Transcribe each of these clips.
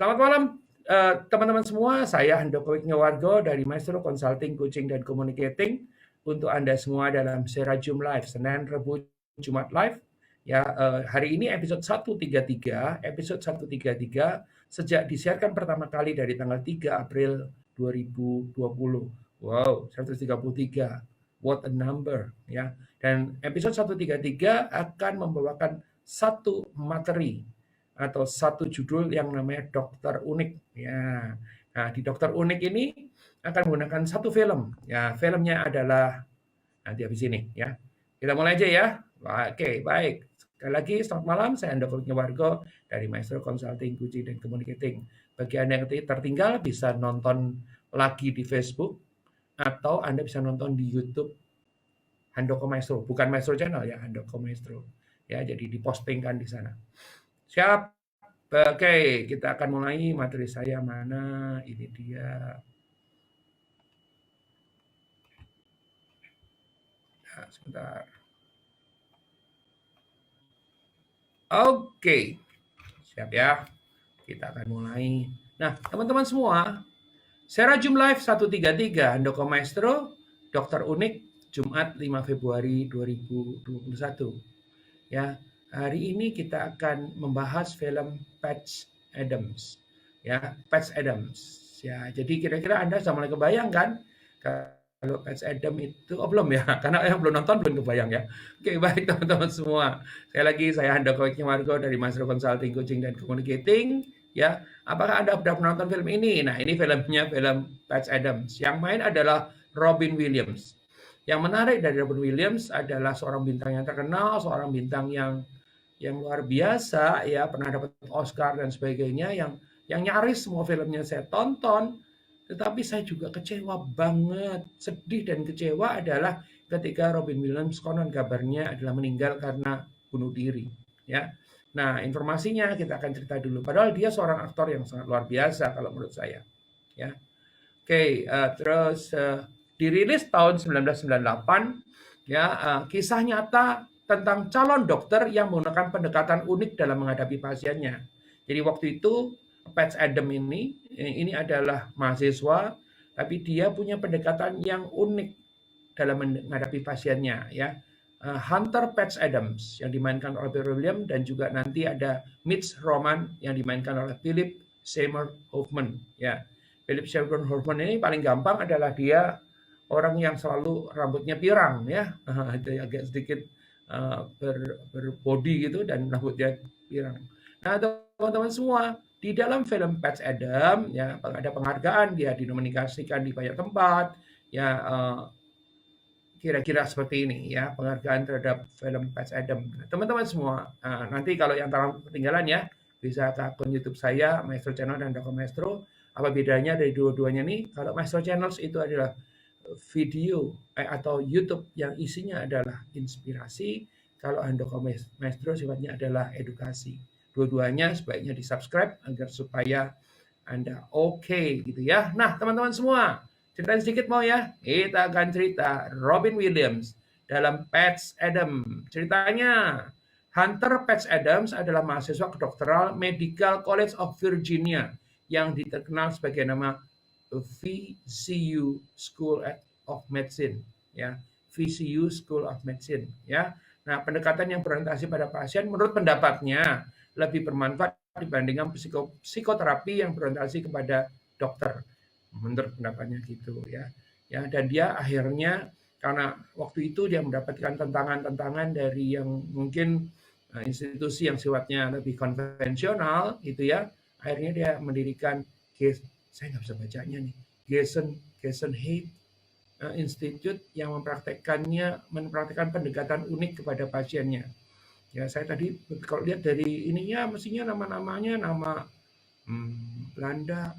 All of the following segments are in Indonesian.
Selamat malam, teman-teman semua. Saya Handoko Wisnuwargo dari Maestro Consulting, Coaching, dan Communicating. Untuk Anda semua dalam Serajum Live, Senin, Rabu, Jumat Live. Ya, hari ini episode 133 sejak disiarkan pertama kali dari tanggal 3 April 2020. Wow, 133. What a number, ya. Dan episode 133 akan membawakan satu materi atau satu judul yang namanya Dokter Unik. Ya, nah di Dokter Unik ini akan menggunakan satu film. Ya, filmnya adalah nanti habis ini. Ya, kita mulai aja ya. Oke, baik. Sekali lagi, selamat malam. Saya Andoko Wargo dari Maestro Consulting, Coaching, dan Communicating. Bagi Anda yang tertinggal, bisa nonton lagi di Facebook atau Anda bisa nonton di YouTube Handoko Maestro, bukan Maestro Channel ya, Handoko Maestro. Ya, jadi dipostingkan di sana. Siap. Oke, kita akan mulai materi saya mana? Ini dia. Nah, sebentar. Oke, siap ya. Kita akan mulai. Nah, teman-teman semua, Serajum Live 133, Handoko Maestro, Dokter Unik, Jumat 5 Februari 2021. Ya, hari ini kita akan membahas film Patch Adams. Ya, Patch Adams. Ya, jadi kira-kira Anda sudah mulai kebayang kan? Kalau Patch Adams itu, oh belum ya, karena yang belum nonton belum kebayang ya. Oke, baik teman-teman semua. Sekali lagi saya Handoko Wargo dari Maestro Consulting, Coaching, dan Communicating. Ya, apakah Anda sudah menonton film ini? Nah, ini filmnya, film Patch Adams. Yang main adalah Robin Williams. Yang menarik dari Robin Williams adalah seorang bintang yang terkenal, seorang bintang yang luar biasa, ya pernah dapat Oscar dan sebagainya, yang nyaris semua filmnya saya tonton, tetapi saya juga kecewa banget, sedih dan kecewa adalah ketika Robin Williams konon kabarnya adalah meninggal karena bunuh diri, ya. Nah, informasinya kita akan cerita dulu. Padahal dia seorang aktor yang sangat luar biasa kalau menurut saya, ya. Oke, terus dirilis tahun 1998, ya, kisah nyata tentang calon dokter yang menggunakan pendekatan unik dalam menghadapi pasiennya. Jadi waktu itu Patch Adam ini adalah mahasiswa, tapi dia punya pendekatan yang unik dalam menghadapi pasiennya, ya. Hunter Patch Adams yang dimainkan oleh Robin Williams, dan juga nanti ada Mitch Roman yang dimainkan oleh Philip Seymour Hoffman, ya. Philip Seymour Hoffman ini paling gampang adalah dia orang yang selalu rambutnya pirang, ya. Itu agak sedikit berbody gitu dan rambutnya pirang. Nah, teman-teman semua, di dalam film Patch Adam, ya, ada penghargaan, dia dinominasikan di banyak tempat, ya. Kira-kira seperti ini ya, penghargaan terhadap film Patch Adam. Teman-teman semua, nanti kalau yang ketinggalan ya, bisa ke akun YouTube saya, Maestro Channel dan Doko Maestro. Apa bedanya dari dua-duanya nih? Kalau Maestro Channels itu adalah video atau YouTube yang isinya adalah inspirasi. Kalau Handoko Maestro sifatnya adalah edukasi. Dua-duanya sebaiknya di-subscribe agar supaya Anda oke gitu ya. Nah, teman-teman semua, ceritain sedikit mau ya? Kita akan cerita Robin Williams dalam Patch Adams. Ceritanya, Hunter Patch Adams adalah mahasiswa kedokteran Medical College of Virginia yang dikenal sebagai nama VCU School of Medicine, ya. VCU School of Medicine, ya. Nah, pendekatan yang berorientasi pada pasien menurut pendapatnya lebih bermanfaat dibandingkan psikoterapi yang berorientasi kepada dokter. Menurut pendapatnya gitu, ya. Ya, dan dia akhirnya karena waktu itu dia mendapatkan tantangan-tantangan dari yang mungkin institusi yang sifatnya lebih konvensional gitu ya. Akhirnya dia mendirikan saya nggak bisa bacanya nih, Gesenheit Institute yang mempraktekkan pendekatan unik kepada pasiennya. Ya, saya tadi kalau lihat dari ininya mestinya nama-namanya nama Belanda,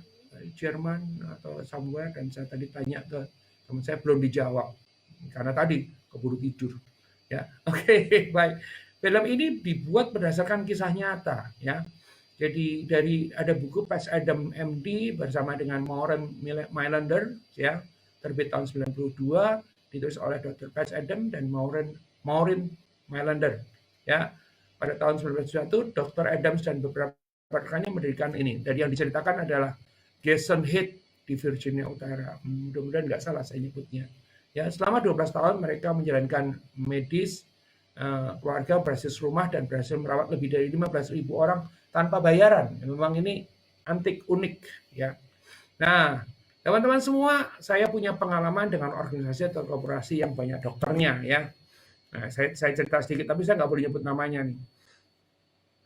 Jerman atau somewhere, dan saya tadi tanya ke teman saya belum dijawab karena tadi keburu tidur. Ya, oke, baik. Film ini dibuat berdasarkan kisah nyata, ya. Jadi ada buku Patch Adam MD bersama dengan Maureen Mailander, ya, terbit tahun 92, ditulis oleh Dr. Patch Adam dan Maureen Mailander, ya. Pada tahun 1991, Dr. Adams dan beberapa rekannya mendirikan ini. Dan yang diceritakan adalah Jason Heath di Virginia Utara. Mudah-mudahan nggak salah saya nyebutnya. Ya, selama 12 tahun mereka menjalankan medis, keluarga berhasil rumah dan berhasil merawat lebih dari 15.000 orang tanpa bayaran. Memang ini antik, unik ya. Nah, teman-teman semua, saya punya pengalaman dengan organisasi atau korporasi yang banyak dokternya ya. Nah, saya cerita sedikit, tapi saya nggak boleh nyebut namanya nih.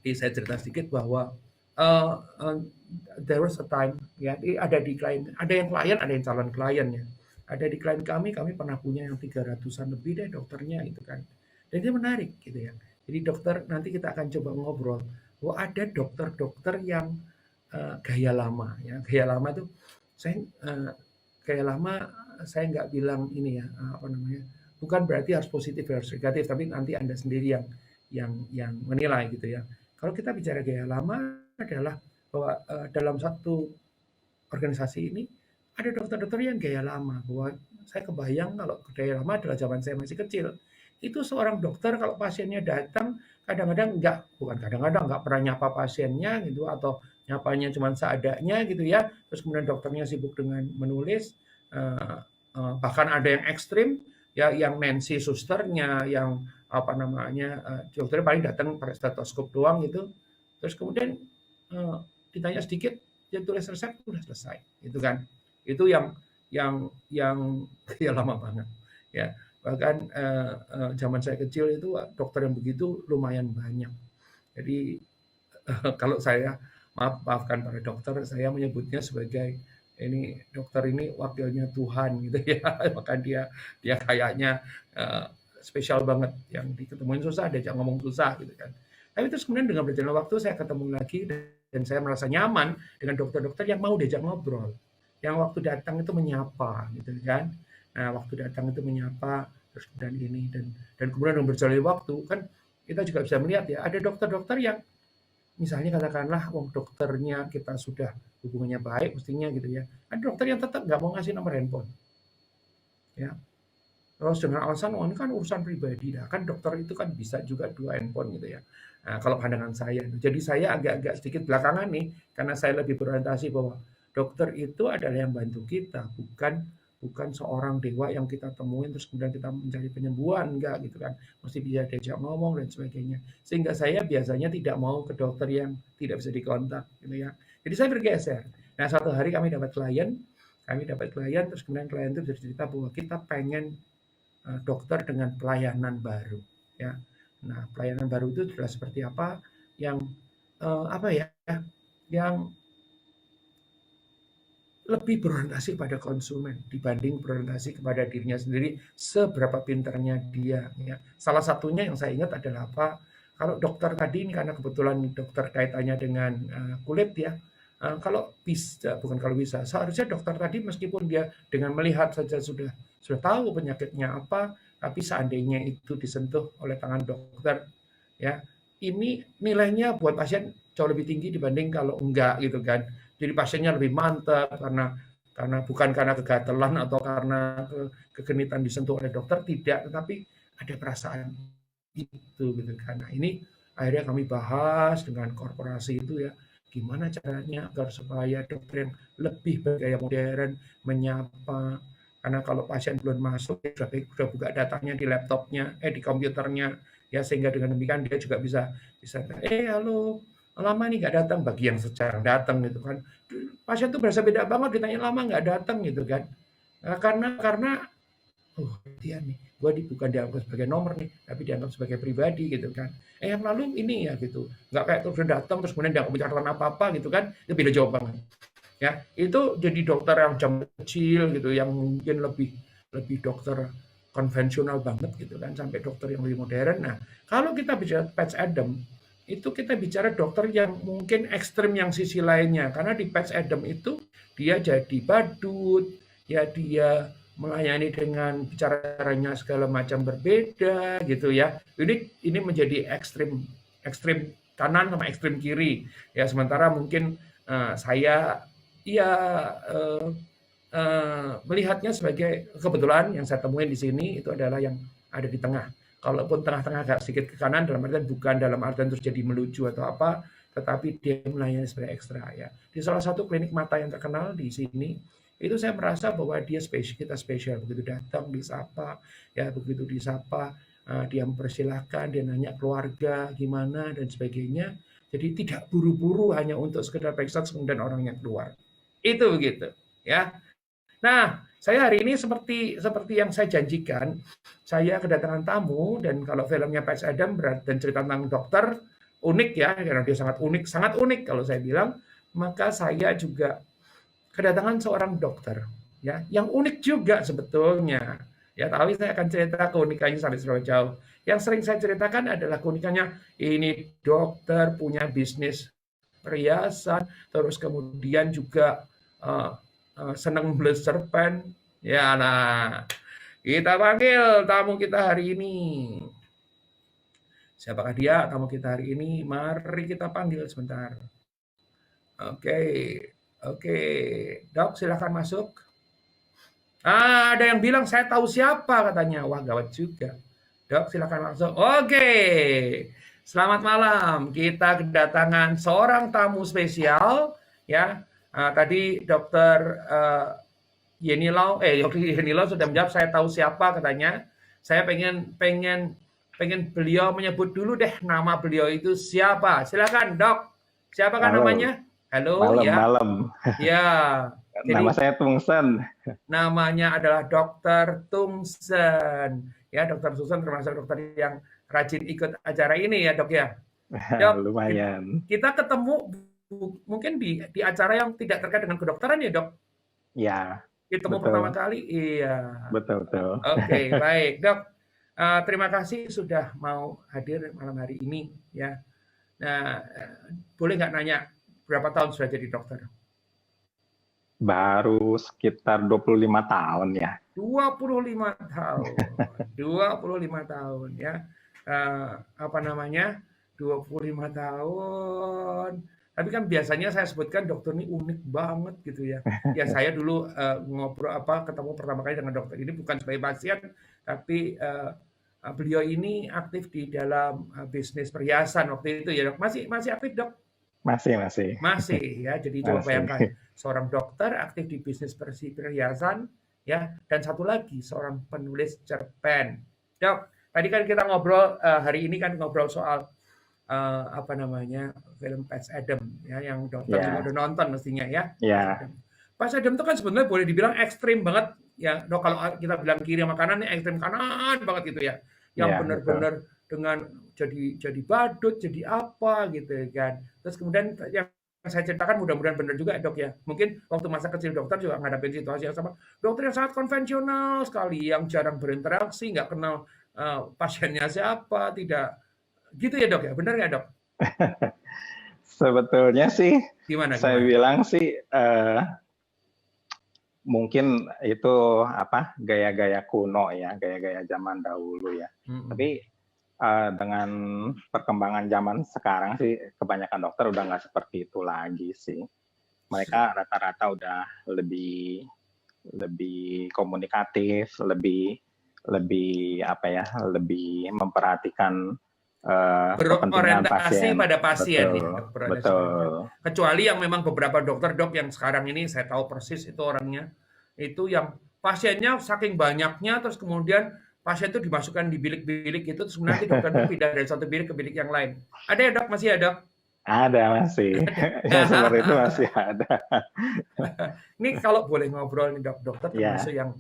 Jadi saya cerita sedikit bahwa there was a time ya, ada di klien, ada yang klien, ada yang calon klien ya. Ada di klien kami pernah punya yang 300-an lebih deh dokternya gitu kan. Dan itu menarik gitu ya. Jadi dokter, nanti kita akan coba ngobrol. Bahwa ada dokter-dokter yang gaya lama ya. Gaya lama tuh saya gaya lama saya nggak bilang ini ya, apa namanya? Bukan berarti harus positif harus negatif, tapi nanti Anda sendiri yang menilai gitu ya. Kalau kita bicara gaya lama adalah bahwa dalam satu organisasi ini ada dokter-dokter yang gaya lama. Bahwa saya kebayang kalau gaya lama adalah zaman saya masih kecil. Itu seorang dokter kalau pasiennya datang kadang-kadang bukan kadang-kadang nggak pernah nyapa pasiennya gitu atau nyapanya cuma seadanya gitu ya. Terus kemudian dokternya sibuk dengan menulis. Bahkan ada yang ekstrim ya, yang Nancy susternya, yang apa namanya, dokternya paling datang pakai stetoskop doang gitu. Terus kemudian ditanya sedikit, dia tulis resep udah selesai, gitu kan. Itu yang ya lama banget ya. Bahkan zaman saya kecil itu dokter yang begitu lumayan banyak. Jadi kalau saya maafkan para dokter, saya menyebutnya sebagai ini dokter ini wakilnya Tuhan gitu ya. Maka dia kayaknya spesial banget, yang diketemuin susah, diajak ngomong susah gitu kan. Tapi terus kemudian dengan berjalan waktu saya ketemu lagi dan saya merasa nyaman dengan dokter-dokter yang mau diajak ngobrol. Yang waktu datang itu menyapa gitu kan. Nah, waktu datang itu menyapa terus kemudian ini dan kemudian dengan berjalan waktu kan kita juga bisa melihat ya, ada dokter-dokter yang misalnya katakanlah dokternya kita sudah hubungannya baik mestinya gitu ya. Ada dokter yang tetap nggak mau ngasih nomor handphone. Ya. Terus dengan alasan, ini kan urusan pribadi. Nah, kan dokter itu kan bisa juga 2 handphone gitu ya. Nah, kalau pandangan saya. Jadi saya agak-agak sedikit belakangan nih, karena saya lebih berorientasi bahwa dokter itu adalah yang bantu kita, bukan seorang dewa yang kita temuin terus kemudian kita mencari penyembuhan, enggak gitu kan. Mesti bisa diajak ngomong dan sebagainya. Sehingga saya biasanya tidak mau ke dokter yang tidak bisa dikontak gitu ya. Jadi saya bergeser. Nah, suatu hari kami dapat klien, terus kemudian klien itu bercerita bahwa kita pengen dokter dengan pelayanan baru ya. Nah, pelayanan baru itu sudah seperti apa yang apa ya? Yang lebih berorientasi pada konsumen dibanding berorientasi kepada dirinya sendiri, seberapa pintarnya dia ya. Salah satunya yang saya ingat adalah apa? Kalau dokter tadi ini karena kebetulan dokter kaitannya dengan kulit ya. Kalau bisa, bukan kalau bisa, seharusnya dokter tadi meskipun dia dengan melihat saja sudah tahu penyakitnya apa, tapi seandainya itu disentuh oleh tangan dokter, ya, ini nilainya buat pasien jauh lebih tinggi dibanding kalau enggak gitu kan. Jadi pasiennya lebih mantap karena bukan karena kegatelan atau karena kegenitan disentuh oleh dokter, tidak, tetapi ada perasaan itu gitu kan. Nah, ini akhirnya kami bahas dengan korporasi itu ya, gimana caranya agar supaya dokter yang lebih bergaya modern menyapa, karena kalau pasien belum masuk ya sudah buka datanya di laptopnya, di komputernya ya, sehingga dengan demikian dia juga bisa halo, lama nih nggak datang, bagi yang sekarang datang gitu kan. Pasien tuh berasa beda banget ditanya lama nggak datang gitu kan. Nah, karena dia nih, gue bukan dianggap sebagai nomor nih, tapi dianggap sebagai pribadi gitu kan. Yang lalu ini ya gitu, nggak kayak terus datang terus kemudian nggak bicara apa-apa gitu kan, itu beda jauh banget. Ya, itu jadi dokter yang jam kecil gitu, yang mungkin lebih dokter konvensional banget gitu kan, sampai dokter yang lebih modern. Nah, kalau kita bicara Patch Adams, itu kita bicara dokter yang mungkin ekstrim yang sisi lainnya, karena di Patch Adams itu dia jadi badut, ya dia melayani dengan caranya segala macam berbeda gitu ya. Ini menjadi ekstrim kanan sama ekstrim kiri ya. Sementara mungkin saya melihatnya sebagai kebetulan yang saya temuin di sini itu adalah yang ada di tengah. Kalaupun tengah-tengah agak sedikit ke kanan, dalam artian bukan dalam artian terus jadi melucu atau apa, tetapi dia melayani sebagai ekstra ya. Di salah satu klinik mata yang terkenal di sini, itu saya merasa bahwa dia spesial, kita spesial. Begitu datang disapa, ya begitu disapa, dia mempersilahkan, dia nanya keluarga gimana dan sebagainya. Jadi tidak buru-buru hanya untuk sekedar periksa kemudian orangnya keluar. Itu begitu, ya. Nah, saya hari ini seperti yang saya janjikan, saya kedatangan tamu dan kalau filmnya Patch Adam dan cerita tentang dokter unik ya, karena dia sangat unik kalau saya bilang, maka saya juga kedatangan seorang dokter ya, yang unik juga sebetulnya. Ya, tapi saya akan cerita keunikannya sampai seberapa jauh. Yang sering saya ceritakan adalah keunikannya ini dokter punya bisnis perhiasan, terus kemudian juga senang beli cerpen. Ya, nah, kita panggil tamu kita hari ini. Siapakah dia tamu kita hari ini? Mari kita panggil sebentar. Oke, oke, Dok, silakan masuk. Ada yang bilang saya tahu siapa katanya. Wah, gawat juga. Dok, silakan langsung. Oke. Selamat malam. Kita kedatangan seorang tamu spesial ya. Tadi Dokter Yeni Lau sudah menjawab saya tahu siapa katanya. Saya pengen beliau menyebut dulu deh nama beliau itu siapa. Silakan, Dok. Siapakah Halo. namanya? Halo, Malam, ya. malam. Ya. Nama saya Tungsen. Namanya adalah Dokter Tungsen. Ya, Dokter Tungsen termasuk dokter yang rajin ikut acara ini ya, Dok ya. Dok, Lumayan. kita ketemu mungkin di acara yang tidak terkait dengan kedokteran ya, Dok? Ya. Ketemu pertama kali? Iya. Betul. Oke, baik, Dok. Terima kasih sudah mau hadir malam hari ini ya. Nah, boleh nggak nanya berapa tahun sudah jadi dokter? Baru sekitar 25 tahun ya. 25 tahun. 25 tahun ya. Apa namanya? 25 tahun. Tapi kan biasanya saya sebutkan dokter ini unik banget gitu ya. Ya saya dulu ketemu pertama kali dengan dokter ini bukan sebagai pasien, tapi beliau ini aktif di dalam bisnis perhiasan waktu itu ya, Dok. Masih aktif, Dok? Masih ya. Jadi coba bayangkan seorang dokter aktif di bisnis perhiasan ya, dan satu lagi seorang penulis cerpen. Dok, tadi kan kita ngobrol hari ini kan ngobrol soal apa namanya film Patch Adam ya, yang dokter juga udah nonton mestinya ya. Patch Adam itu kan sebenarnya boleh dibilang ekstrim banget ya, Dok. Kalau kita bilang kiri makanan ini ekstrim kanan banget gitu ya, yang benar-benar dengan jadi badut, jadi apa gitu kan. Terus kemudian yang saya ceritakan mudah-mudahan benar juga, Dok ya. Mungkin waktu masa kecil dokter juga ngadapin situasi yang sama. Dokter yang sangat konvensional sekali, yang jarang berinteraksi, nggak kenal pasiennya siapa, tidak gitu ya, Dok ya. Benar ya, Dok? Sebetulnya sih, gimana? Saya bilang sih mungkin itu gaya-gaya kuno ya, gaya-gaya zaman dahulu ya. Tapi dengan perkembangan zaman sekarang sih kebanyakan dokter udah nggak seperti itu lagi sih. Mereka rata-rata udah lebih komunikatif, lebih memperhatikan berorientasi pada pasien. Betul. Kecuali yang memang beberapa dokter, Dok, yang sekarang ini saya tahu persis itu orangnya, itu yang pasiennya saking banyaknya, terus kemudian pasien itu dimasukkan di bilik-bilik itu, terus nanti dokter itu pindah dari satu bilik ke bilik yang lain. Ada ya, Dok? Masih ya, Dok? Ada, masih. Ya, seperti itu masih ada. Ini kalau boleh ngobrol nih, Dok, dokter termasuk yang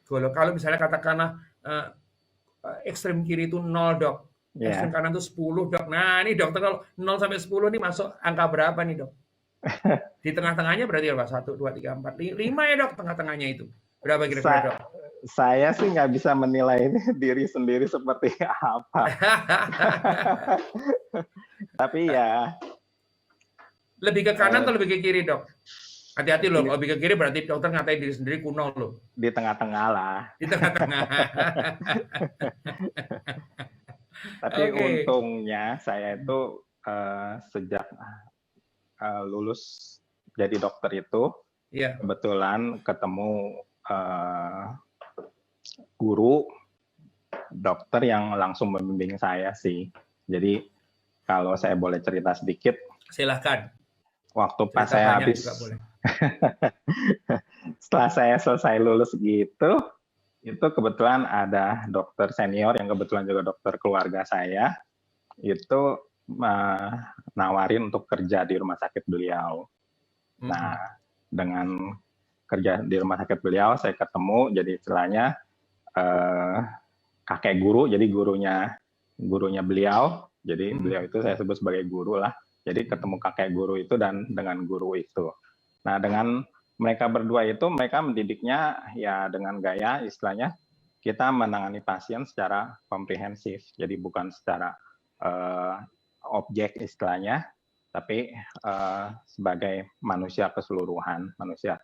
kalau misalnya katakanlah ekstrem kiri itu 0, Dok. Ekstrem kanan itu 10, Dok. Nah, ini dokter kalau 0 sampai 10 ini masuk angka berapa nih, Dok? Di tengah-tengahnya berarti apa? 1, 2, 3, 4, 5 ya, Dok, tengah-tengahnya itu. Berapa kira-kira, Dok? Saya sih nggak bisa menilai diri sendiri seperti apa. Tapi ya. Lebih ke kanan atau lebih ke kiri, Dok? Hati-hati loh, kalau lebih ke kiri berarti dokter ngatain diri sendiri kuno loh. Di tengah-tengah lah. Di tengah-tengah. Tapi untungnya saya itu sejak lulus jadi dokter itu, kebetulan ketemu guru dokter yang langsung membimbing saya sih. Jadi kalau saya boleh cerita sedikit, Silahkan. Waktu pas Cerita saya banyak habis, juga boleh. setelah saya selesai lulus gitu, itu kebetulan ada dokter senior yang kebetulan juga dokter keluarga saya, itu nawarin untuk kerja di rumah sakit beliau. Nah, dengan kerja di rumah sakit beliau, saya ketemu, jadi istilahnya kakek guru, jadi gurunya beliau, jadi beliau itu saya sebut sebagai guru lah. Jadi ketemu kakek guru itu dan dengan guru itu. Nah, dengan mereka berdua itu, mereka mendidiknya ya dengan gaya istilahnya kita menangani pasien secara komprehensif. Jadi bukan secara objek istilahnya, tapi sebagai manusia keseluruhan, manusia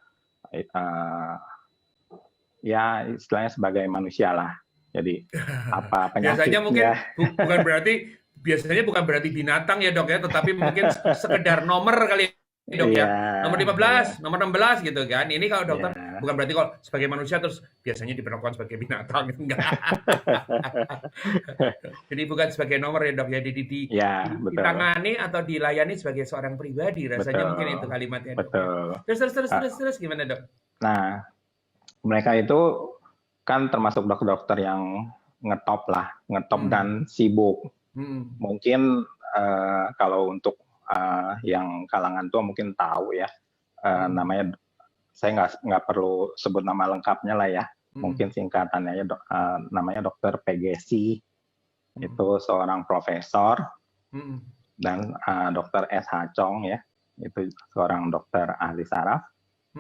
ya istilahnya sebagai manusia lah. Jadi apa Biasanya mungkin penyakitnya? biasanya bukan berarti binatang ya dok ya, tetapi mungkin sekedar nomor kali ya, dok ya. Iya, Nomor iya, 15, nomor 16 gitu kan. Ini kalau dokter iya. bukan berarti kalau sebagai manusia terus biasanya diperlakukan sebagai binatang, enggak. Jadi bukan sebagai nomor ya dok ya, Ya, betul, ditangani atau dilayani sebagai seorang pribadi. Rasanya mungkin itu betul, kalimatnya dok ya. betul. Terus gimana dok? Nah, mereka itu kan termasuk dokter-dokter yang ngetop lah, ngetop dan sibuk. Mungkin kalau untuk yang kalangan tua mungkin tahu ya, namanya saya nggak perlu sebut nama lengkapnya lah ya, mungkin singkatannya namanya Dokter Pegesi, itu seorang profesor, dan Dokter S.H. Chong ya, itu seorang dokter ahli saraf.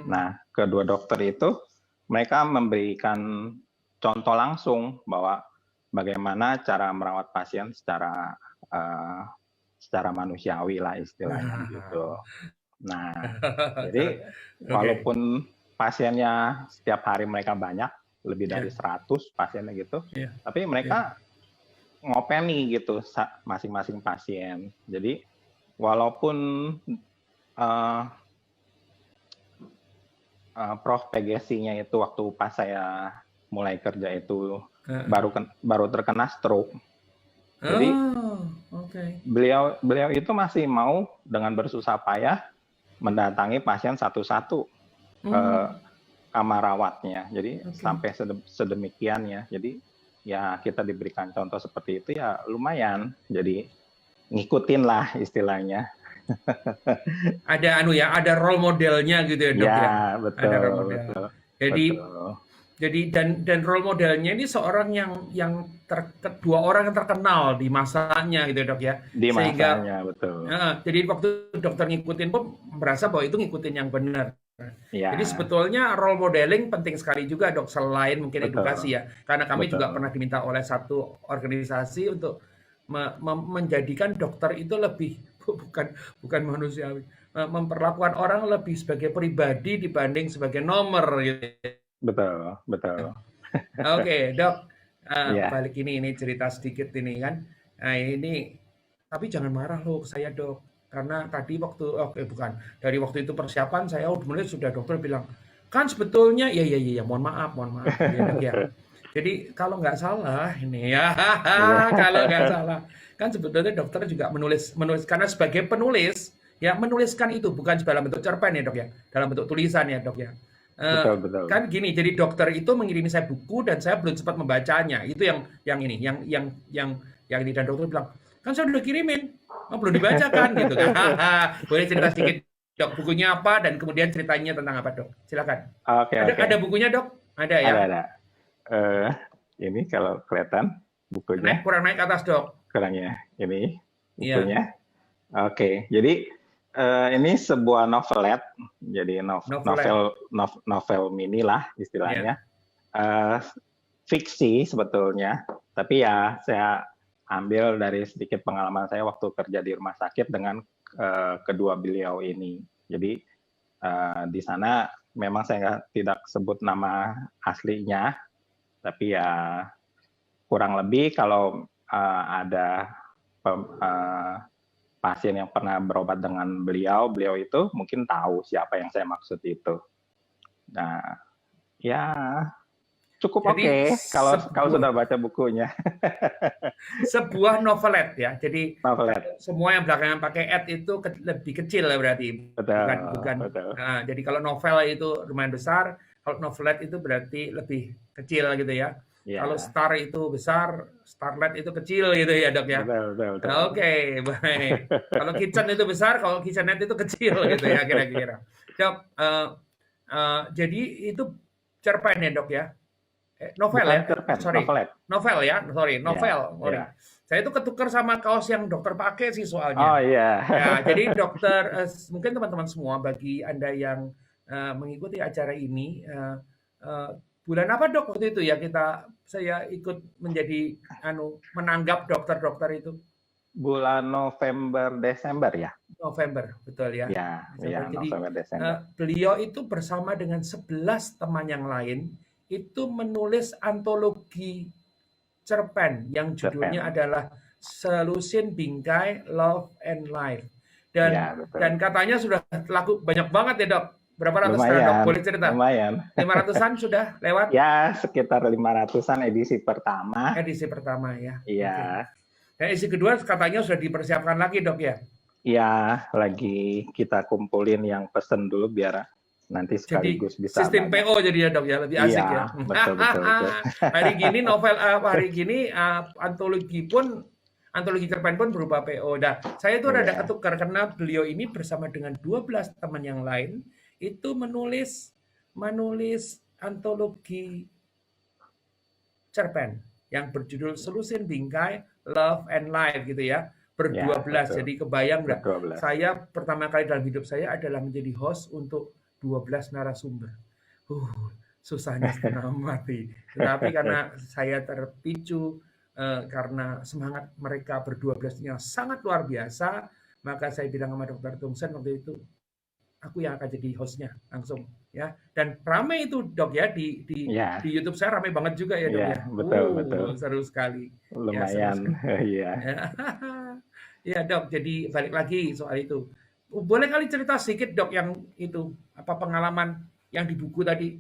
Nah, kedua dokter itu mereka memberikan contoh langsung bahwa bagaimana cara merawat pasien secara manusiawi lah istilahnya gitu. Nah, jadi walaupun pasiennya setiap hari mereka banyak, lebih dari 100 pasiennya gitu, tapi mereka ngopeni gitu masing-masing pasien. Jadi walaupun Prof Pegesinya itu waktu pas saya mulai kerja itu baru terkena stroke. Jadi beliau itu masih mau dengan bersusah payah mendatangi pasien satu-satu ke kamar rawatnya. Jadi sampai sedemikiannya. Jadi ya kita diberikan contoh seperti itu ya lumayan. Jadi ngikutin lah istilahnya. Ada role modelnya gitu ya dok ya. Betul, Ada role model. betul. Jadi dan role modelnya ini seorang yang dua orang yang terkenal di masanya gitu dok ya. Di masanya, betul. Jadi waktu dokter ngikutin pun merasa bahwa itu ngikutin yang benar. Ya. Jadi sebetulnya role modeling penting sekali juga dok, selain mungkin edukasi ya. Karena kami juga pernah diminta oleh satu organisasi untuk menjadikan dokter itu lebih bukan manusiawi, memperlakukan orang lebih sebagai pribadi dibanding sebagai nomor gitu. Betul. Oke, dok, balik ini cerita sedikit ini kan. Nah ini, tapi jangan marah loh ke saya dok, karena tadi dari waktu itu persiapan saya sebenarnya sudah dokter bilang, kan sebetulnya ya mohon maaf ya dok ya. Jadi kalau nggak salah ini ya, kalau nggak salah, kan sebetulnya dokter juga menulis karena sebagai penulis ya menuliskan itu bukan dalam bentuk cerpen ya dok ya, dalam bentuk tulisan ya dok ya. Betul. Kan gini, jadi dokter itu mengirimi saya buku dan saya belum sempat membacanya. Itu yang ini dan dokter bilang, kan saya udah kirimin, belum dibacakan gitu kan. Boleh cerita sedikit dok, bukunya apa dan kemudian ceritanya tentang apa dok? Silakan. Oke. Ada bukunya dok? Ada ya? Ada. Ini kalau kelihatan bukunya. Kurang naik ke atas dok. Kurangnya ini bukunya. Oke. Jadi ini sebuah novelet, jadi novel mini lah istilahnya. Fiksi sebetulnya, tapi ya saya ambil dari sedikit pengalaman saya waktu kerja di rumah sakit dengan kedua beliau ini. Jadi di sana memang saya tidak sebut nama aslinya, tapi ya kurang lebih kalau ada pasien yang pernah berobat dengan beliau itu mungkin tahu siapa yang saya maksud itu. Nah, ya Cukup Jadi oke kalau sudah baca bukunya. sebuah novelet ya. Jadi Novelet. semua yang belakangan pakai at itu lebih kecil ya berarti. Bukan. Betul. Nah, jadi kalau novel itu lumayan besar, kalau novelet itu berarti lebih kecil gitu ya. Kalau Ya, star itu besar, starlet itu kecil gitu ya dok ya. betul. Oke, baik. Kalau kitchen itu besar, kalau kitchenette itu kecil gitu ya kira-kira. Dok, jadi itu cerpen ya dok ya? Novel Bukan ya? cerpen, Sorry, novelet. novel ya? Sorry, novel. Ya, Sorry. ya. Saya itu ketukar sama kaos yang dokter pakai sih Oh soalnya. iya. Ya, jadi dokter, mungkin teman-teman semua, bagi Anda yang mengikuti acara ini, bulan apa dok waktu itu ya saya ikut menjadi menanggap dokter-dokter itu? Bulan November Desember ya? November, betul ya. Ya, Jadi November Desember. beliau itu bersama dengan 11 teman yang lain itu menulis antologi cerpen yang judulnya adalah Selusin Bingkai Love and Life. Ya, betul. Dan katanya sudah laku banyak banget ya dok. Berapa ratus Lumayan, dok? Boleh cerita? Lumayan. 500-an sudah lewat? Ya, sekitar 500-an edisi pertama. Edisi pertama ya. Iya. Okay. Dan edisi kedua katanya sudah dipersiapkan lagi dok ya? Iya, lagi kita kumpulin yang pesen dulu biar nanti sekaligus jadi, bisa sistem banyak. PO jadi ya dok ya, lebih asik ya. Betul. Hari gini antologi cerpen pun berupa PO. Nah, saya itu ada ketukar karena beliau ini bersama dengan 12 teman yang lain itu menulis antologi cerpen yang berjudul Selusin Bingkai Love and Life gitu ya. Ber-12. Jadi kebayang nggak? Saya pertama kali dalam hidup saya adalah menjadi host untuk 12 narasumber. Susahnya setengah mati. Tetapi karena saya terpicu karena semangat mereka ber-12-nya sangat luar biasa, maka saya bilang sama Dr. Tungsen waktu itu, aku yang akan jadi hostnya langsung ya. Dan ramai itu dok ya di YouTube saya ramai banget juga ya dok ya. Betul. Seru sekali. Lumayan. Iya. Ya dok, jadi balik lagi soal itu. Boleh kali cerita sedikit dok yang itu apa pengalaman yang di buku tadi?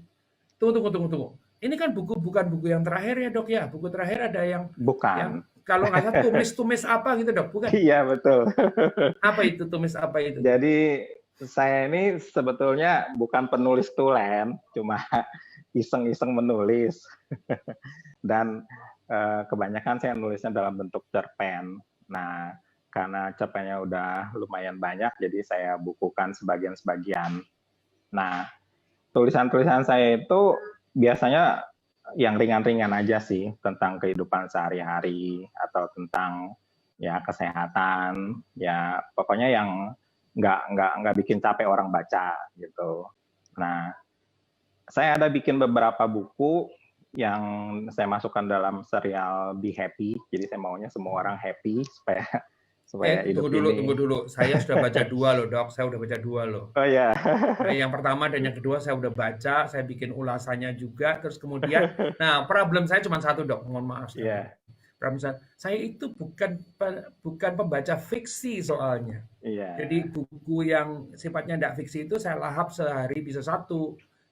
Tunggu. Ini kan bukan buku yang terakhir ya dok ya. Buku terakhir ada yang bukan. Yang, kalau nggak salah tumis apa gitu dok, bukan? Iya betul. Apa itu tumis apa itu? Jadi saya ini sebetulnya bukan penulis tulen, cuma iseng-iseng menulis. Dan kebanyakan saya nulisnya dalam bentuk cerpen. Nah, karena cerpennya udah lumayan banyak, jadi saya bukukan sebagian-sebagian. Nah, tulisan-tulisan saya itu biasanya yang ringan-ringan aja sih, tentang kehidupan sehari-hari, atau tentang ya kesehatan, ya pokoknya yang nggak bikin capek orang baca gitu. Nah, saya ada bikin beberapa buku yang saya masukkan dalam serial Be Happy. Jadi saya maunya semua orang happy supaya hidup ini. Tunggu dulu. Saya sudah baca 2 loh, Dok. Saya udah baca 2 loh. Oh ya. Yang pertama dan yang kedua saya udah baca, saya bikin ulasannya juga. Terus kemudian, nah problem saya cuma satu, Dok. Mohon maaf. Iya. Saya itu bukan pembaca fiksi soalnya. Iya. Jadi buku yang sifatnya tidak fiksi itu saya lahap sehari bisa 1.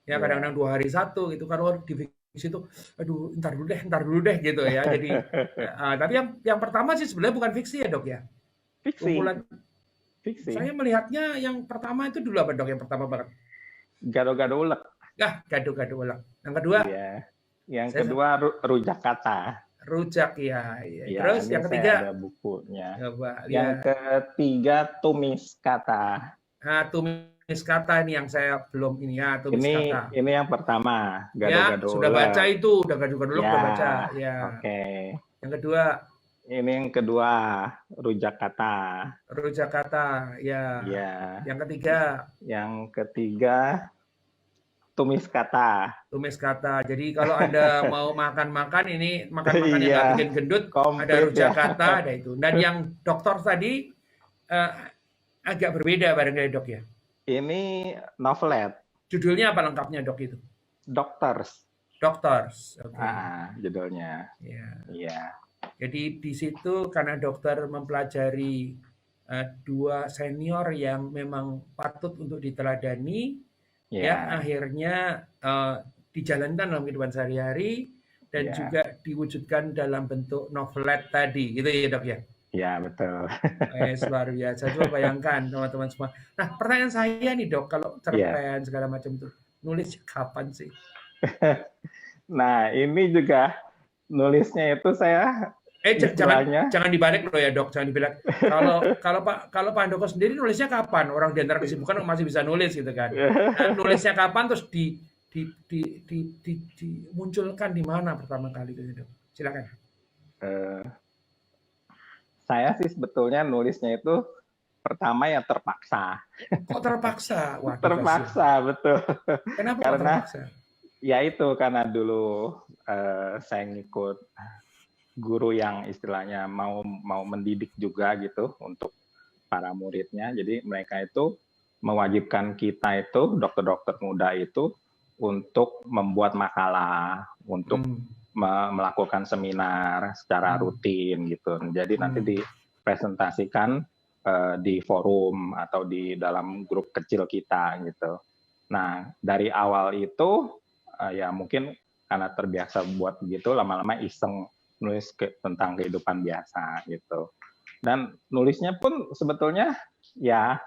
Ya kadang-kadang 2 hari 1 gitu. Kalau di fiksi itu, aduh ntar dulu deh gitu ya. Jadi, tapi yang pertama sih sebenarnya bukan fiksi ya dok ya. Fiksi. Saya melihatnya yang pertama itu dulu apa dok? Yang pertama banget. Gado-gado ulek. Gado-gado ulek. Yang kedua? Iya. Yang kedua rujak kata. Rujak ya. Terus yang ketiga? Ada bukunya. Coba, yang ketiga tumis kata. Tumis kata ini yang saya belum ini ya, tumis kata. Ini yang pertama, gado-gado sudah ulek. Baca itu, udah gado-gado ulek udah baca. Ya. Oke. Yang kedua? Ini yang kedua, rujak kata. Rujak kata, ya. Ya. Yang ketiga? Yang ketiga, tumis kata. Tumis kata. Jadi kalau Anda mau makan-makan ini, makan-makan yang nggak bikin gendut, ada rujak kata, ada itu. Dan yang dokter tadi agak berbeda barangkali dok ya? Ini novelet. Judulnya apa lengkapnya dok itu? Doctors. Okay. Judulnya. Iya. Jadi di situ karena dokter mempelajari 2 senior yang memang patut untuk diteladani, ya akhirnya dijalankan dalam kehidupan sehari-hari dan Ya, juga diwujudkan dalam bentuk novelet tadi, gitu ya dok ya? ya betul. Luar biasa. Coba bayangkan teman-teman semua. Nah, pertanyaan saya nih dok, kalau Ya. cerpen segala macam itu, nulis kapan sih? Nah, ini juga nulisnya itu saya Jangan istilahnya jangan dibalik loh ya dok, jangan dibilang. Kalau Pak Handoko sendiri nulisnya kapan? Orang di antara kesibukan masih bisa nulis gitu kan. Nah, nulisnya kapan terus dimunculkan di mana pertama kali gitu dok? Silakan. eh, saya sih sebetulnya nulisnya itu pertama ya terpaksa. Kok terpaksa? Waduh kasihan. Terpaksa, betul. Kenapa kok Karena terpaksa? ya itu karena dulu saya ngikut guru yang istilahnya mau mendidik juga gitu untuk para muridnya. Jadi mereka itu mewajibkan kita itu dokter-dokter muda itu untuk membuat makalah, untuk melakukan seminar secara rutin gitu. Jadi nanti dipresentasikan di forum atau di dalam grup kecil kita gitu. Nah, dari awal itu ya mungkin karena terbiasa buat begitu, lama-lama iseng nulis tentang kehidupan biasa gitu. Dan nulisnya pun sebetulnya ya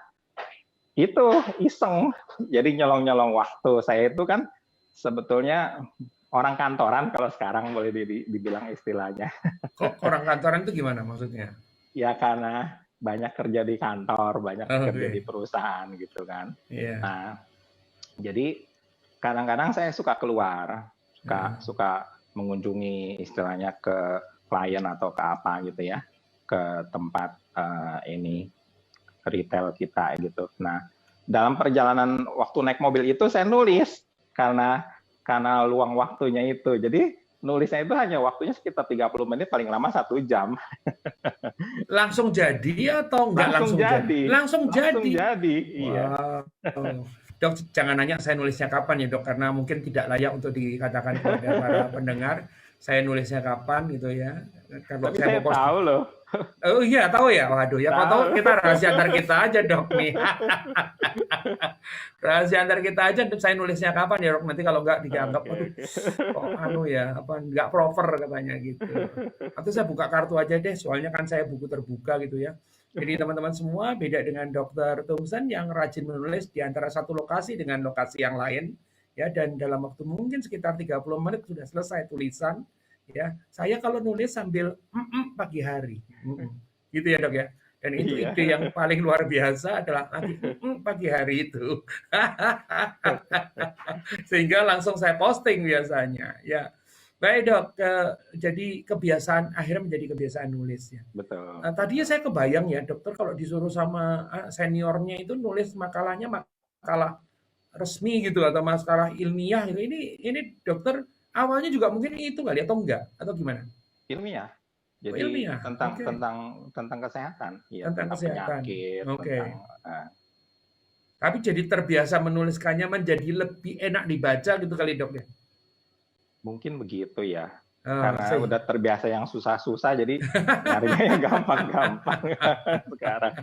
itu iseng, jadi nyolong-nyolong waktu. Saya itu kan sebetulnya orang kantoran kalau sekarang boleh dibilang istilahnya. Kok orang kantoran itu gimana maksudnya? Ya karena banyak kerja di kantor, banyak kerja di perusahaan gitu kan. Yeah. Nah, jadi kadang-kadang saya suka keluar, suka mengunjungi istilahnya ke klien atau ke apa gitu ya, ke tempat ini retail kita gitu. Nah, dalam perjalanan waktu naik mobil itu saya nulis karena luang waktunya itu. Jadi nulisnya itu hanya waktunya sekitar 30 menit, paling lama 1 jam. Langsung jadi atau enggak langsung jadi? Langsung jadi. Iya. Wow. Dok, jangan nanya saya nulisnya kapan ya dok, karena mungkin tidak layak untuk dikatakan kepada para pendengar. Saya nulisnya kapan gitu ya. Kalau Tapi saya saya mau post, tahu loh. oh iya tahu ya, waduh ya kalau tahu kita rahasia antar kita aja dok nih. Rahasia antar kita aja, saya nulisnya kapan ya dok, nanti kalau nggak dianggap, aduh kok anu ya, apa nggak proper katanya gitu. Atau saya buka kartu aja deh, soalnya kan saya buku terbuka gitu ya. Jadi teman-teman semua beda dengan Dokter Tungsan yang rajin menulis di antara satu lokasi dengan lokasi yang lain, ya, dan dalam waktu mungkin sekitar 30 menit sudah selesai tulisan, ya. Saya kalau nulis sambil pagi hari, gitu ya dok ya. Dan itu ide yang paling luar biasa adalah nanti pagi hari itu, sehingga langsung saya posting biasanya, ya. Baik dok, jadi kebiasaan akhirnya menjadi kebiasaan nulis ya. Betul. Tadinya saya kebayang ya dokter kalau disuruh sama seniornya itu nulis makalahnya makalah resmi gitu atau makalah ilmiah gitu. Ini dokter awalnya juga mungkin itu kali atau enggak atau gimana? Ilmiah. Jadi ilmiah. tentang kesehatan, ya, tentang kesehatan. penyakit, tentang. Tapi jadi terbiasa menuliskannya menjadi lebih enak dibaca gitu kali dok ya. Mungkin begitu ya. Karena udah terbiasa yang susah-susah, jadi nyarinya yang gampang-gampang sekarang.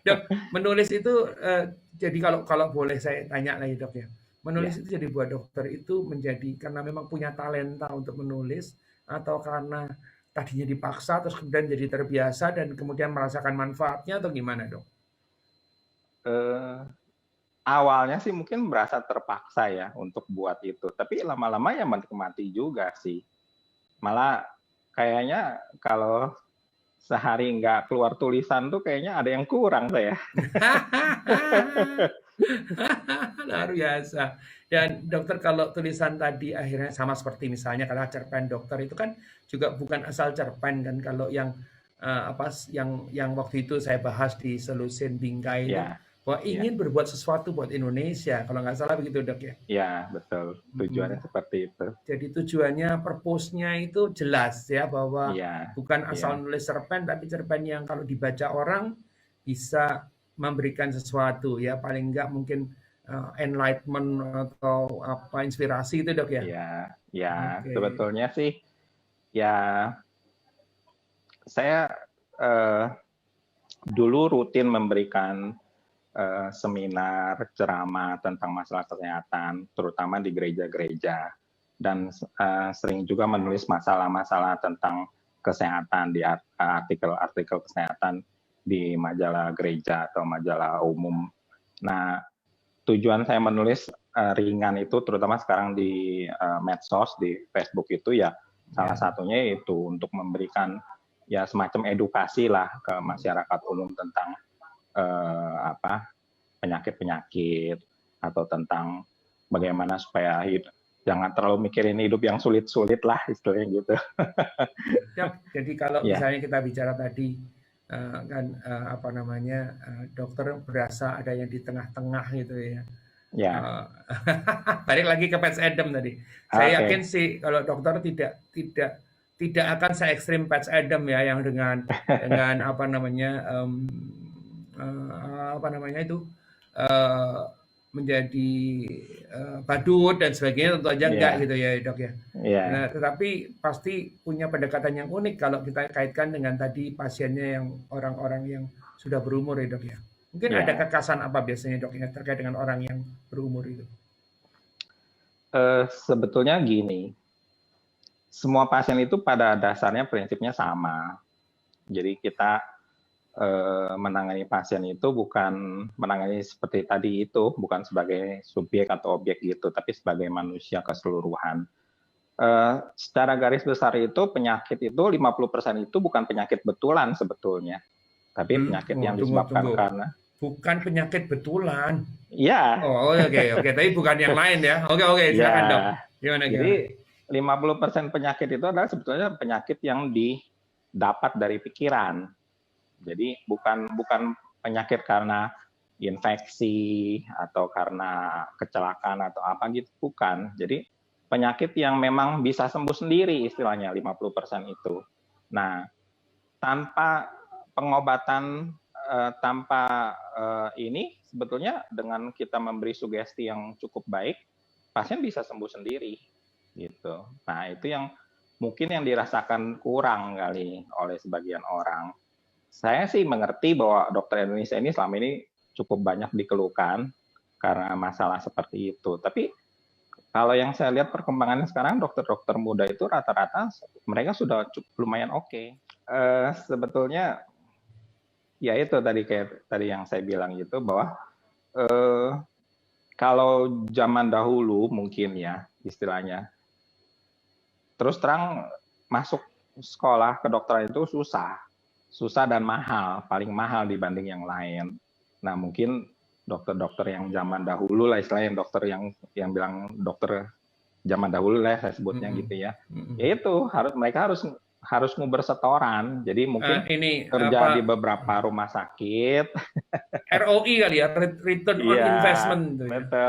Dok, menulis itu jadi kalau boleh saya tanya lagi dok ya, menulis itu jadi buat dokter itu menjadi karena memang punya talenta untuk menulis atau karena tadinya dipaksa terus kemudian jadi terbiasa dan kemudian merasakan manfaatnya atau gimana dok? Awalnya sih mungkin berasa terpaksa ya untuk buat itu, tapi lama-lama ya menikmati juga sih. Malah kayaknya kalau sehari nggak keluar tulisan tuh kayaknya ada yang kurang saya. Luar biasa. Dan dokter kalau tulisan tadi akhirnya sama seperti misalnya kalau cerpen dokter itu kan juga bukan asal cerpen kan, kalau yang yang waktu itu saya bahas di Selusin Bingkai itu bahwa ingin berbuat sesuatu buat Indonesia, kalau nggak salah begitu dok ya? Ya betul, tujuannya seperti itu. Jadi tujuannya, purpose-nya itu jelas ya, bahwa bukan asal nulis cerpen, tapi cerpen yang kalau dibaca orang bisa memberikan sesuatu ya, paling nggak mungkin enlightenment atau apa inspirasi itu dok ya? Ya, sebetulnya sih ya saya dulu rutin memberikan seminar, ceramah tentang masalah kesehatan, terutama di gereja-gereja, dan sering juga menulis masalah-masalah tentang kesehatan di artikel-artikel kesehatan di majalah gereja atau majalah umum. Nah, tujuan saya menulis ringan itu, terutama sekarang di medsos, di Facebook itu ya, salah satunya itu untuk memberikan ya semacam edukasi lah ke masyarakat umum tentang penyakit-penyakit atau tentang bagaimana supaya jangan terlalu mikirin hidup yang sulit-sulit lah istilahnya gitu. Jadi kalau misalnya kita bicara tadi dokter berasa ada yang di tengah-tengah gitu ya. Balik lagi ke Patch Adams tadi. Saya yakin sih kalau dokter tidak akan se ekstrim Patch Adams ya, yang dengan menjadi badut dan sebagainya, tentu aja enggak gitu ya dok ya. Nah, tetapi pasti punya pendekatan yang unik kalau kita kaitkan dengan tadi pasiennya yang orang-orang yang sudah berumur ya dok ya. Mungkin ada kekasan apa biasanya dok ya terkait dengan orang yang berumur itu? Sebetulnya gini, semua pasien itu pada dasarnya prinsipnya sama. Jadi kita menangani pasien itu bukan menangani seperti tadi itu, bukan sebagai subjek atau objek gitu, tapi sebagai manusia keseluruhan. Secara garis besar itu penyakit itu 50% itu bukan penyakit betulan sebetulnya, tapi penyakit yang disebabkan karena bukan penyakit betulan. Iya. Oh, oke, tapi bukan yang lain ya. Oke, silakan dok. Gimana? Jadi 50% penyakit itu adalah sebetulnya penyakit yang didapat dari pikiran. Jadi bukan penyakit karena infeksi atau karena kecelakaan atau apa gitu, bukan. Jadi penyakit yang memang bisa sembuh sendiri istilahnya 50% itu. Nah, tanpa pengobatan, ini sebetulnya dengan kita memberi sugesti yang cukup baik, pasien bisa sembuh sendiri gitu. Nah, itu yang mungkin yang dirasakan kurang kali oleh sebagian orang. Saya sih mengerti bahwa dokter Indonesia ini selama ini cukup banyak dikeluhkan karena masalah seperti itu. Tapi kalau yang saya lihat perkembangannya sekarang, dokter-dokter muda itu rata-rata mereka sudah cukup lumayan oke. Sebetulnya ya itu tadi yang saya bilang gitu, bahwa kalau zaman dahulu mungkin ya istilahnya, terus terang masuk sekolah kedokteran itu susah dan mahal, paling mahal dibanding yang lain. Nah, mungkin dokter-dokter yang zaman dahulu lah, istilahnya dokter yang bilang dokter zaman dahulu lah saya sebutnya gitu ya. Yaitu mereka harus nguber setoran. Jadi mungkin kerja di beberapa rumah sakit. ROI kali ya, return on investment. Betul.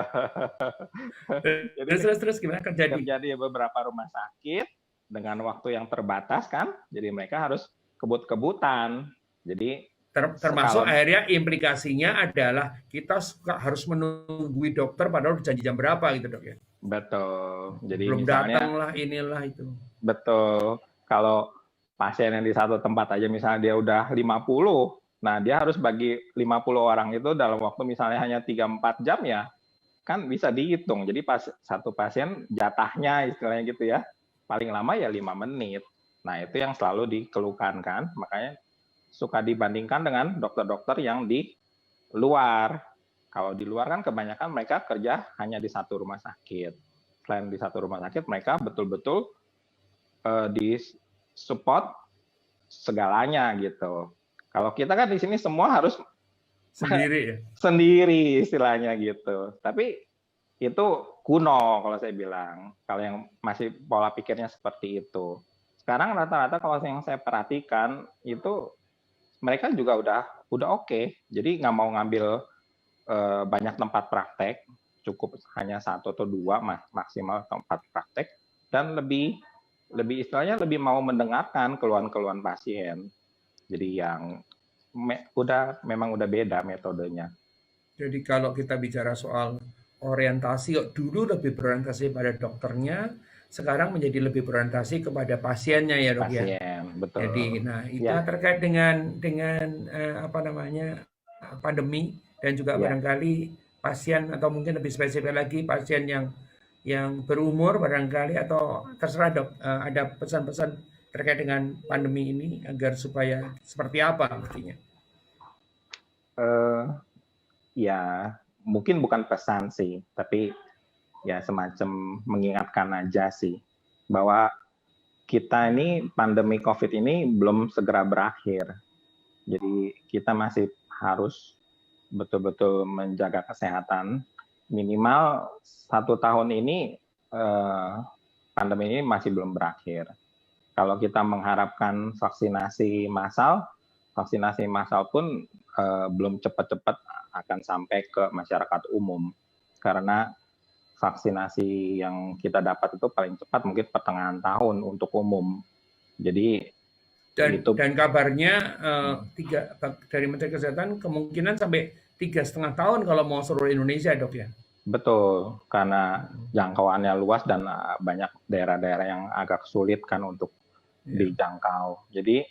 Jadi terus gimana kerja di beberapa rumah sakit dengan waktu yang terbatas kan. Jadi mereka harus kebut-kebutan. Jadi termasuk akhirnya implikasinya adalah kita harus menunggui dokter padahal janji jam berapa gitu dok ya. Betul. Jadi belum datang lah inilah itu. Betul. Kalau pasien yang di satu tempat aja misalnya dia udah 50, nah dia harus bagi 50 orang itu dalam waktu misalnya hanya 3-4 jam ya, kan bisa dihitung. Jadi satu pasien jatahnya istilahnya gitu ya, paling lama ya 5 menit. Nah, itu yang selalu dikeluhkan kan, makanya suka dibandingkan dengan dokter-dokter yang di luar. Kalau di luar kan kebanyakan mereka kerja hanya di satu rumah sakit. Selain di satu rumah sakit, mereka betul-betul di support segalanya gitu. Kalau kita kan di sini semua harus sendiri ya? Sendiri istilahnya gitu. Tapi itu kuno kalau saya bilang. Kalau yang masih pola pikirnya seperti itu. Sekarang rata-rata kalau yang saya perhatikan itu mereka juga udah oke. Jadi nggak mau ngambil banyak tempat praktek, cukup hanya 1 atau 2 maksimal tempat praktek, dan lebih istilahnya lebih mau mendengarkan keluhan-keluhan pasien. Jadi yang memang udah beda metodenya. Jadi kalau kita bicara soal orientasi, dulu lebih berorientasi pada dokternya, sekarang menjadi lebih berorientasi kepada pasiennya ya dok ya. Pasien, betul. Jadi, nah itu terkait dengan pandemi dan juga barangkali pasien atau mungkin lebih spesifik lagi pasien yang berumur barangkali atau terserah dok, ada pesan-pesan terkait dengan pandemi ini agar supaya seperti apa mestinya? Ya mungkin bukan pesan sih, tapi ya semacam mengingatkan aja sih bahwa kita ini pandemi COVID ini belum segera berakhir. Jadi kita masih harus betul-betul menjaga kesehatan. Minimal 1 tahun ini pandemi ini masih belum berakhir. Kalau kita mengharapkan vaksinasi massal pun belum cepat-cepat akan sampai ke masyarakat umum. Karena vaksinasi yang kita dapat itu paling cepat mungkin pertengahan tahun untuk umum. Jadi dan kabarnya dari Menteri Kesehatan kemungkinan sampai 3,5 tahun kalau mau seluruh Indonesia dok ya. Betul, karena jangkauannya luas dan banyak daerah-daerah yang agak sulit kan untuk dijangkau. Jadi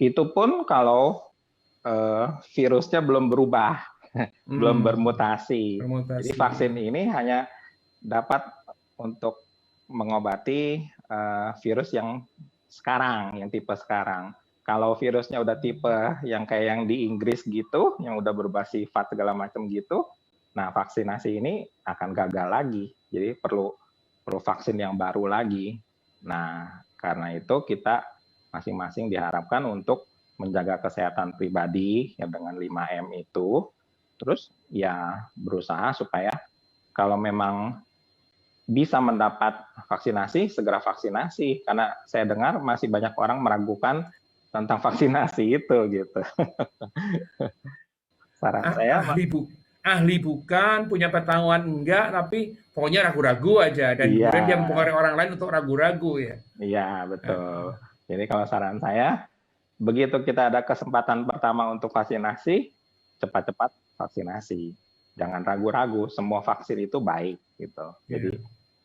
itu pun kalau virusnya belum berubah, belum bermutasi. Jadi vaksin ini hanya dapat untuk mengobati virus yang sekarang, yang tipe sekarang. Kalau virusnya udah tipe yang kayak yang di Inggris gitu, yang udah berubah sifat segala macam gitu, nah vaksinasi ini akan gagal lagi. Jadi perlu vaksin yang baru lagi. Nah, karena itu kita masing-masing diharapkan untuk menjaga kesehatan pribadi ya dengan 5M itu. Terus ya berusaha supaya kalau memang bisa mendapat vaksinasi, segera vaksinasi. Karena saya dengar masih banyak orang meragukan tentang vaksinasi itu gitu. Saran saya ahli bukan, punya pengetahuan enggak, tapi pokoknya ragu-ragu aja dan kemudian dia mempengaruhi orang lain untuk ragu-ragu ya. Iya, betul. Jadi kalau saran saya, begitu kita ada kesempatan pertama untuk vaksinasi, cepat-cepat vaksinasi. Jangan ragu-ragu, semua vaksin itu baik gitu. Jadi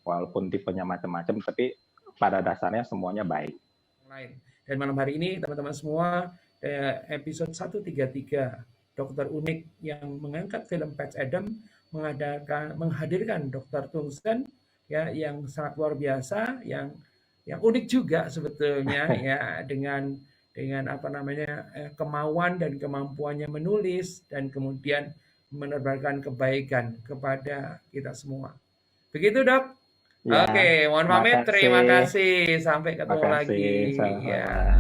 walaupun tipenya macam-macam, tapi pada dasarnya semuanya baik. Dan malam hari ini teman-teman semua, episode 133 Dokter Unik yang mengangkat film Patch Adams menghadirkan Dr. Tungsten ya yang sangat luar biasa, yang unik juga sebetulnya ya dengan apa namanya kemauan dan kemampuannya menulis dan kemudian menebarkan kebaikan kepada kita semua. Begitu dok. Ya, oke, mohon pamit. Terima kasih. Sampai ketemu lagi. Ya.